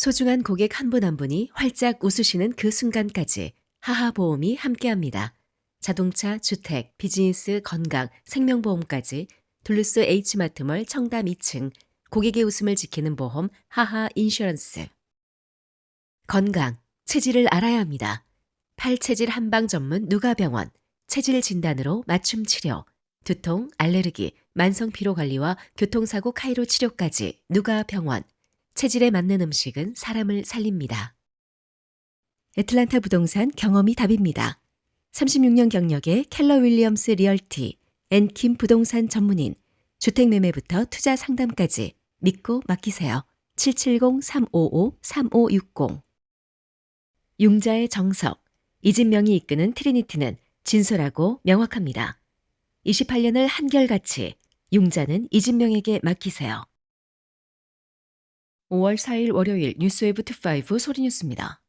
소중한 고객 한 분 한 분이 활짝 웃으시는 그 순간까지 하하보험이 함께합니다. 자동차, 주택, 비즈니스, 건강, 생명보험까지 둘루스 H마트몰 청담 2층 고객의 웃음을 지키는 보험 하하 인슈런스. 건강, 체질을 알아야 합니다. 팔체질 한방 전문 누가병원, 체질 진단으로 맞춤 치료, 두통, 알레르기, 만성 피로 관리와 교통사고 카이로 치료까지 누가병원. 체질에 맞는 음식은 사람을 살립니다. 애틀란타 부동산 경험이 답입니다. 36년 경력의 켈러 윌리엄스 리얼티, 앤킴 부동산 전문인, 주택매매부터 투자 상담까지 믿고 맡기세요. 770-355-3560. 융자의 정석, 이진명이 이끄는 트리니티는 진솔하고 명확합니다. 28년을 한결같이 융자는 이진명에게 맡기세요. 5월 4일 월요일 뉴스웨브 투5 소리뉴스입니다.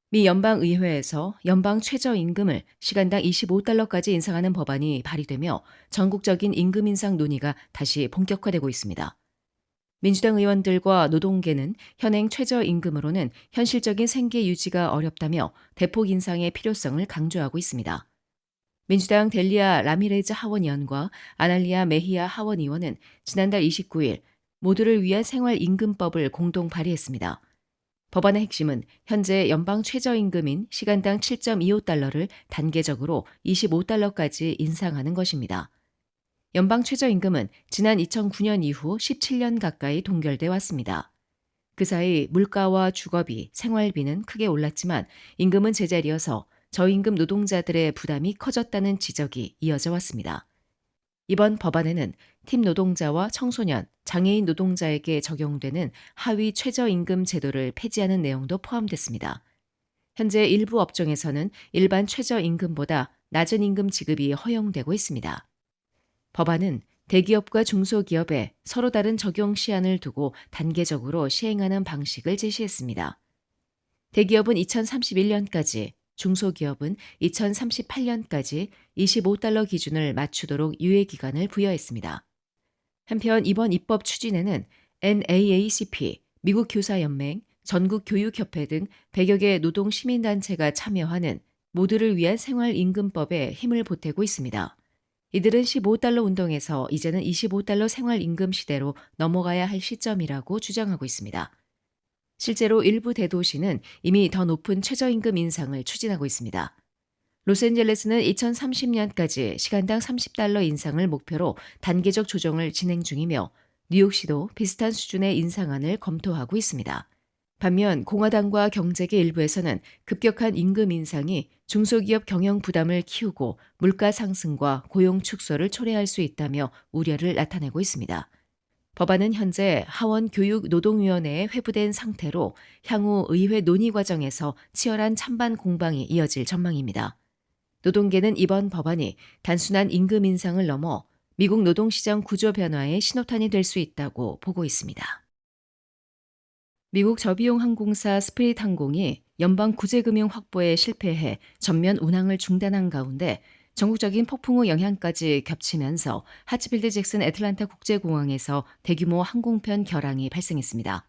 미 연방의회에서 연방 최저임금을 시간당 $25까지 인상하는 법안이 발의되며 전국적인 임금 인상 논의가 다시 본격화되고 있습니다. 민주당 의원들과 노동계는 현행 최저임금으로는 현실적인 생계 유지가 어렵다며 대폭 인상의 필요성을 강조하고 있습니다. 민주당 델리아 라미레즈 하원의원과 아날리아 메히아 하원의원은 지난달 29일 모두를 위한 생활임금법을 공동 발의했습니다. 법안의 핵심은 현재 연방 최저임금인 시간당 $7.25를 단계적으로 $25까지 인상하는 것입니다. 연방 최저임금은 지난 2009년 이후 17년 가까이 동결돼 왔습니다. 그 사이 물가와 주거비, 생활비는 크게 올랐지만 임금은 제자리여서 저임금 노동자들의 부담이 커졌다는 지적이 이어져 왔습니다. 이번 법안에는 팀 노동자와 청소년, 장애인 노동자에게 적용되는 하위 최저임금 제도를 폐지하는 내용도 포함됐습니다. 현재 일부 업종에서는 일반 최저임금보다 낮은 임금 지급이 허용되고 있습니다. 법안은 대기업과 중소기업에 서로 다른 적용 시한을 두고 단계적으로 시행하는 방식을 제시했습니다. 대기업은 2031년까지, 중소기업은 2038년까지 $25 기준을 맞추도록 유예기간을 부여했습니다. 한편 이번 입법 추진에는 NAACP, 미국 교사연맹, 전국교육협회 등 100여 개 노동시민단체가 참여하는 모두를 위한 생활임금법에 힘을 보태고 있습니다. 이들은 $15 운동에서 이제는 $25 생활임금 시대로 넘어가야 할 시점이라고 주장하고 있습니다. 실제로 일부 대도시는 이미 더 높은 최저임금 인상을 추진하고 있습니다. 로스앤젤레스는 2030년까지 시간당 $30 인상을 목표로 단계적 조정을 진행 중이며 뉴욕시도 비슷한 수준의 인상안을 검토하고 있습니다. 반면 공화당과 경제계 일부에서는 급격한 임금 인상이 중소기업 경영 부담을 키우고 물가 상승과 고용 축소를 초래할 수 있다며 우려를 나타내고 있습니다. 법안은 현재 하원 교육노동위원회에 회부된 상태로 향후 의회 논의 과정에서 치열한 찬반 공방이 이어질 전망입니다. 노동계는 이번 법안이 단순한 임금 인상을 넘어 미국 노동시장 구조 변화의 신호탄이 될 수 있다고 보고 있습니다. 미국 저비용 항공사 스피릿 항공이 연방 구제금융 확보에 실패해 전면 운항을 중단한 가운데 전국적인 폭풍우 영향까지 겹치면서 하츠필드 잭슨 애틀란타 국제공항에서 대규모 항공편 결항이 발생했습니다.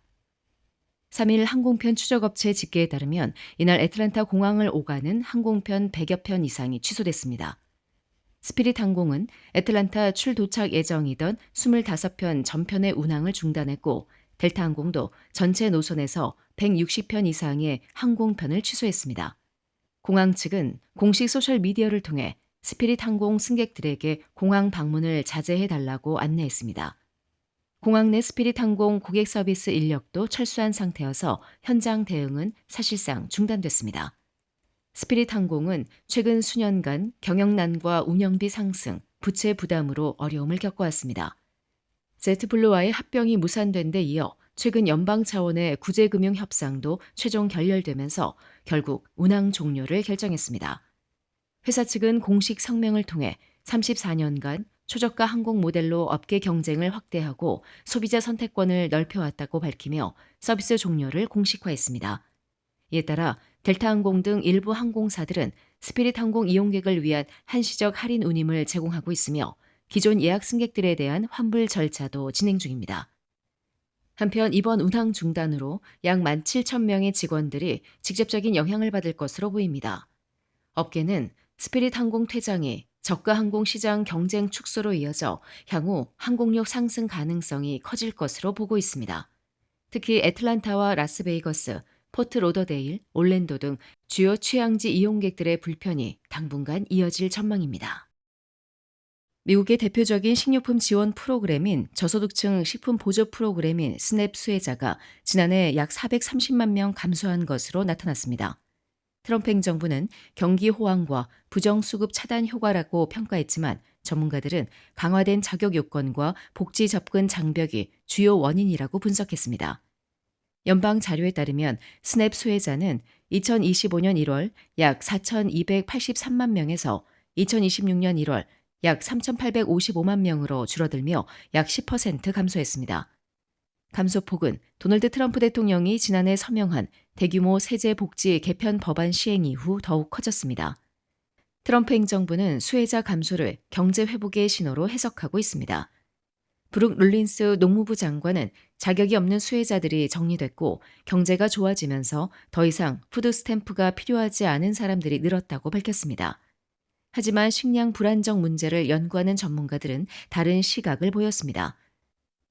3일 항공편 추적업체 집계에 따르면 이날 애틀란타 공항을 오가는 항공편 100여 편 이상이 취소됐습니다. 스피릿 항공은 애틀란타 출도착 예정이던 25편 전편의 운항을 중단했고 델타 항공도 전체 노선에서 160편 이상의 항공편을 취소했습니다. 공항 측은 공식 소셜미디어를 통해 스피릿 항공 승객들에게 공항 방문을 자제해달라고 안내했습니다. 공항 내 스피릿 항공 고객 서비스 인력도 철수한 상태여서 현장 대응은 사실상 중단됐습니다. 스피릿 항공은 최근 수년간 경영난과 운영비 상승, 부채 부담으로 어려움을 겪어왔습니다. 제트블루와의 합병이 무산된 데 이어 최근 연방 차원의 구제금융 협상도 최종 결렬되면서 결국 운항 종료를 결정했습니다. 회사 측은 공식 성명을 통해 34년간 초저가 항공 모델로 업계 경쟁을 확대하고 소비자 선택권을 넓혀왔다고 밝히며 서비스 종료를 공식화했습니다. 이에 따라 델타항공 등 일부 항공사들은 스피릿 항공 이용객을 위한 한시적 할인 운임을 제공하고 있으며 기존 예약 승객들에 대한 환불 절차도 진행 중입니다. 한편 이번 운항 중단으로 약 17,000명의 직원들이 직접적인 영향을 받을 것으로 보입니다. 업계는 스피릿 항공 퇴장이 저가 항공 시장 경쟁 축소로 이어져 향후 항공료 상승 가능성이 커질 것으로 보고 있습니다. 특히 애틀란타와 라스베이거스, 포트 로더데일, 올랜도 등 주요 취향지 이용객들의 불편이 당분간 이어질 전망입니다. 미국의 대표적인 식료품 지원 프로그램인 저소득층 식품 보조 프로그램인 스냅 수혜자가 지난해 약 430만 명 감소한 것으로 나타났습니다. 트럼프 행정부는 경기 호황과 부정수급 차단 효과라고 평가했지만 전문가들은 강화된 자격 요건과 복지 접근 장벽이 주요 원인이라고 분석했습니다. 연방 자료에 따르면 스냅 수혜자는 2025년 1월 약 4,283만 명에서 2026년 1월 약 3,855만 명으로 줄어들며 약 10% 감소했습니다. 감소폭은 도널드 트럼프 대통령이 지난해 서명한 대규모 세제 복지 개편 법안 시행 이후 더욱 커졌습니다. 트럼프 행정부는 수혜자 감소를 경제 회복의 신호로 해석하고 있습니다. 브룩 룰린스 농무부 장관은 자격이 없는 수혜자들이 정리됐고 경제가 좋아지면서 더 이상 푸드 스탬프가 필요하지 않은 사람들이 늘었다고 밝혔습니다. 하지만 식량 불안정 문제를 연구하는 전문가들은 다른 시각을 보였습니다.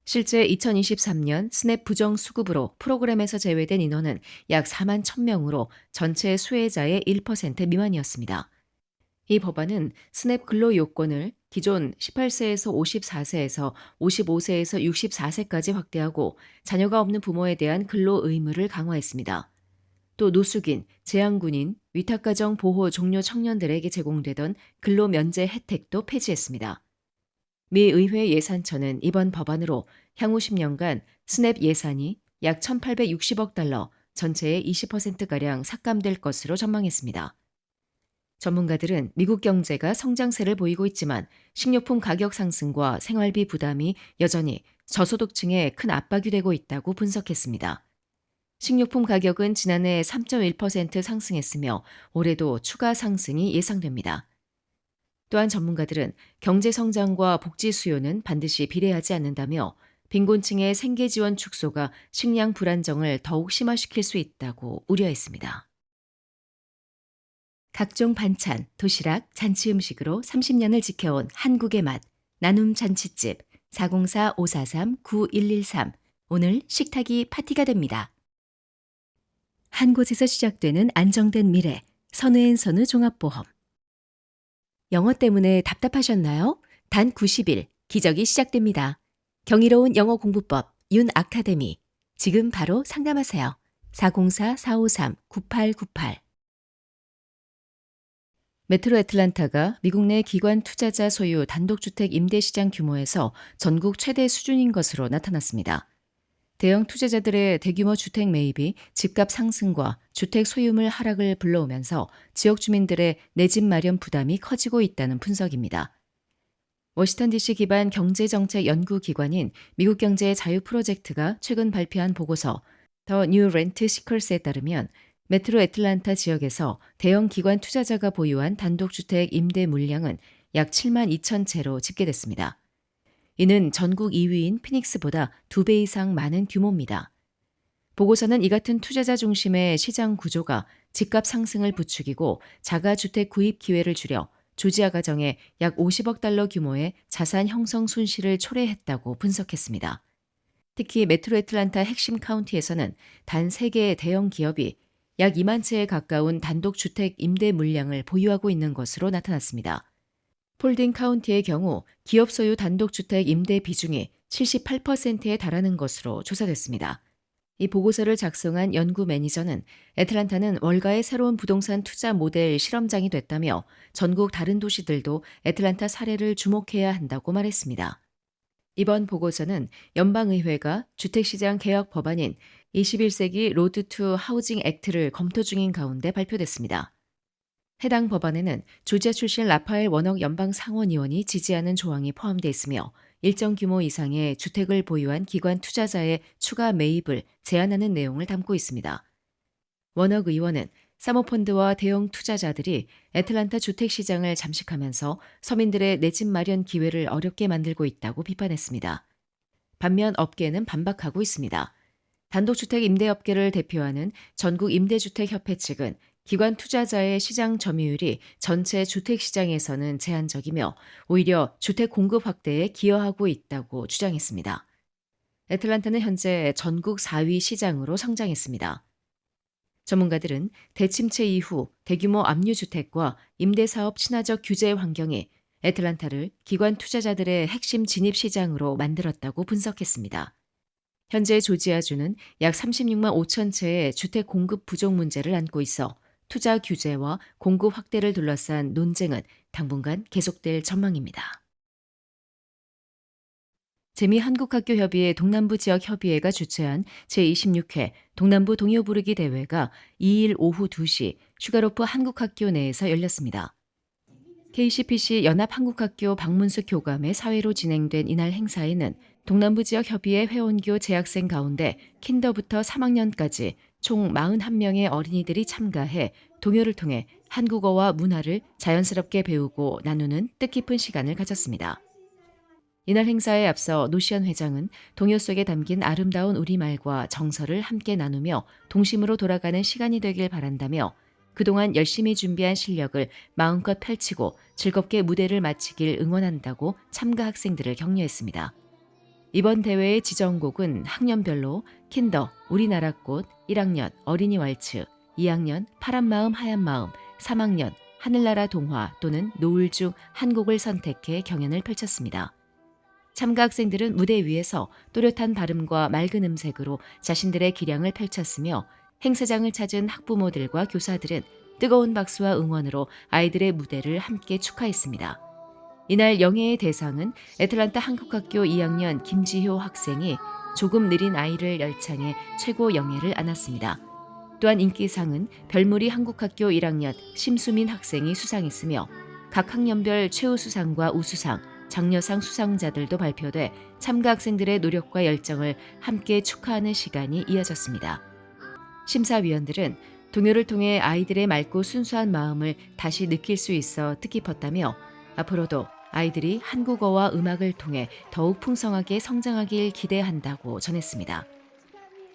실제 2023년 스냅 부정 수급으로 프로그램에서 제외된 인원은 약 4만 1,000명으로 전체 수혜자의 1% 미만이었습니다. 이 법안은 스냅 근로 요건을 기존 18세에서 54세에서 55세에서 64세까지 확대하고 자녀가 없는 부모에 대한 근로 의무를 강화했습니다. 또 노숙인, 재향군인, 위탁가정 보호 종료 청년들에게 제공되던 근로 면제 혜택도 폐지했습니다. 미 의회 예산처는 이번 법안으로 향후 10년간 스냅 예산이 약 1,860억 달러, 전체의 20%가량 삭감될 것으로 전망했습니다. 전문가들은 미국 경제가 성장세를 보이고 있지만 식료품 가격 상승과 생활비 부담이 여전히 저소득층에 큰 압박이 되고 있다고 분석했습니다. 식료품 가격은 지난해 3.1% 상승했으며 올해도 추가 상승이 예상됩니다. 또한 전문가들은 경제 성장과 복지 수요는 반드시 비례하지 않는다며 빈곤층의 생계 지원 축소가 식량 불안정을 더욱 심화시킬 수 있다고 우려했습니다. 각종 반찬, 도시락, 잔치 음식으로 30년을 지켜온 한국의 맛, 나눔 잔치집 404-543-9113. 오늘 식탁이 파티가 됩니다. 한 곳에서 시작되는 안정된 미래, 선우앤선우 종합보험. 영어 때문에 답답하셨나요? 단 90일, 기적이 시작됩니다. 경이로운 영어 공부법, 윤 아카데미. 지금 바로 상담하세요. 404-453-9898. 메트로 애틀란타가 미국 내 기관 투자자 소유 단독주택 임대시장 규모에서 전국 최대 수준인 것으로 나타났습니다. 대형 투자자들의 대규모 주택 매입이 집값 상승과 주택 소유물 하락을 불러오면서 지역 주민들의 내 집 마련 부담이 커지고 있다는 분석입니다. 워싱턴 DC 기반 경제정책 연구기관인 미국경제 자유 프로젝트가 최근 발표한 보고서 더 뉴 렌트 시컬스에 따르면 메트로 애틀란타 지역에서 대형 기관 투자자가 보유한 단독주택 임대 물량은 약 7만 2천 채로 집계됐습니다. 이는 전국 2위인 피닉스보다 2배 이상 많은 규모입니다. 보고서는 이 같은 투자자 중심의 시장 구조가 집값 상승을 부추기고 자가주택 구입 기회를 줄여 조지아 가정에 약 50억 달러 규모의 자산 형성 손실을 초래했다고 분석했습니다. 특히 메트로 애틀란타 핵심 카운티에서는 단 3개의 대형 기업이 약 2만 채에 가까운 단독주택 임대 물량을 보유하고 있는 것으로 나타났습니다. 폴딩 카운티의 경우 기업 소유 단독주택 임대 비중이 78%에 달하는 것으로 조사됐습니다. 이 보고서를 작성한 연구 매니저는 애틀란타는 월가의 새로운 부동산 투자 모델 실험장이 됐다며 전국 다른 도시들도 애틀란타 사례를 주목해야 한다고 말했습니다. 이번 보고서는 연방의회가 주택시장 개혁 법안인 21세기 로드 투 하우징 액트를 검토 중인 가운데 발표됐습니다. 해당 법안에는 조지아 출신 라파엘 워넉 연방 상원의원이 지지하는 조항이 포함되어 있으며 일정 규모 이상의 주택을 보유한 기관 투자자의 추가 매입을 제한하는 내용을 담고 있습니다. 워넉 의원은 사모펀드와 대형 투자자들이 애틀란타 주택시장을 잠식하면서 서민들의 내 집 마련 기회를 어렵게 만들고 있다고 비판했습니다. 반면 업계는 반박하고 있습니다. 단독주택 임대업계를 대표하는 전국임대주택협회 측은 기관 투자자의 시장 점유율이 전체 주택시장에서는 제한적이며 오히려 주택 공급 확대에 기여하고 있다고 주장했습니다. 애틀란타는 현재 전국 4위 시장으로 성장했습니다. 전문가들은 대침체 이후 대규모 압류주택과 임대사업 친화적 규제 환경이 애틀란타를 기관 투자자들의 핵심 진입 시장으로 만들었다고 분석했습니다. 현재 조지아주는 약 36만 5천 채의 주택 공급 부족 문제를 안고 있어 투자 규제와 공급 확대를 둘러싼 논쟁은 당분간 계속될 전망입니다. 재미한국학교협의회 동남부 지역 협의회가 주최한 제26회 동남부 동요 부르기 대회가 2일 오후 2시 슈가로프 한국학교 내에서 열렸습니다. KCPC 연합한국학교 박문숙 교감의 사회로 진행된 이날 행사에는 동남부 지역 협의회 회원교 재학생 가운데 킨더부터 3학년까지 총 41명의 어린이들이 참가해 동요를 통해 한국어와 문화를 자연스럽게 배우고 나누는 뜻깊은 시간을 가졌습니다. 이날 행사에 앞서 노시안 회장은 동요 속에 담긴 아름다운 우리말과 정서를 함께 나누며 동심으로 돌아가는 시간이 되길 바란다며 그동안 열심히 준비한 실력을 마음껏 펼치고 즐겁게 무대를 마치길 응원한다고 참가 학생들을 격려했습니다. 이번 대회의 지정곡은 학년별로 킨더, 우리나라 꽃, 1학년 어린이 왈츠, 2학년 파란마음 하얀마음, 3학년 하늘나라 동화 또는 노을 중 한 곡을 선택해 경연을 펼쳤습니다. 참가 학생들은 무대 위에서 또렷한 발음과 맑은 음색으로 자신들의 기량을 펼쳤으며 행사장을 찾은 학부모들과 교사들은 뜨거운 박수와 응원으로 아이들의 무대를 함께 축하했습니다. 이날 영예의 대상은 애틀란타 한국학교 2학년 김지효 학생이 조금 느린 아이를 열창해 최고 영예를 안았습니다. 또한 인기상은 별무리 한국학교 1학년 심수민 학생이 수상했으며 각 학년별 최우수상과 우수상, 장려상 수상자들도 발표돼 참가 학생들의 노력과 열정을 함께 축하하는 시간이 이어졌습니다. 심사위원들은 동요를 통해 아이들의 맑고 순수한 마음을 다시 느낄 수 있어 뜻깊었다며 앞으로도 아이들이 한국어와 음악을 통해 더욱 풍성하게 성장하길 기대한다고 전했습니다.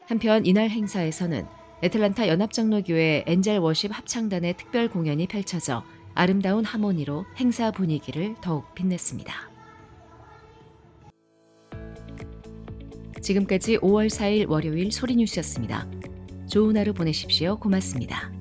한편 이날 행사에서는 애틀란타 연합장로교회 엔젤 워십 합창단의 특별 공연이 펼쳐져 아름다운 하모니로 행사 분위기를 더욱 빛냈습니다. 지금까지 5월 4일 월요일 소리뉴스였습니다. 좋은 하루 보내십시오. 고맙습니다.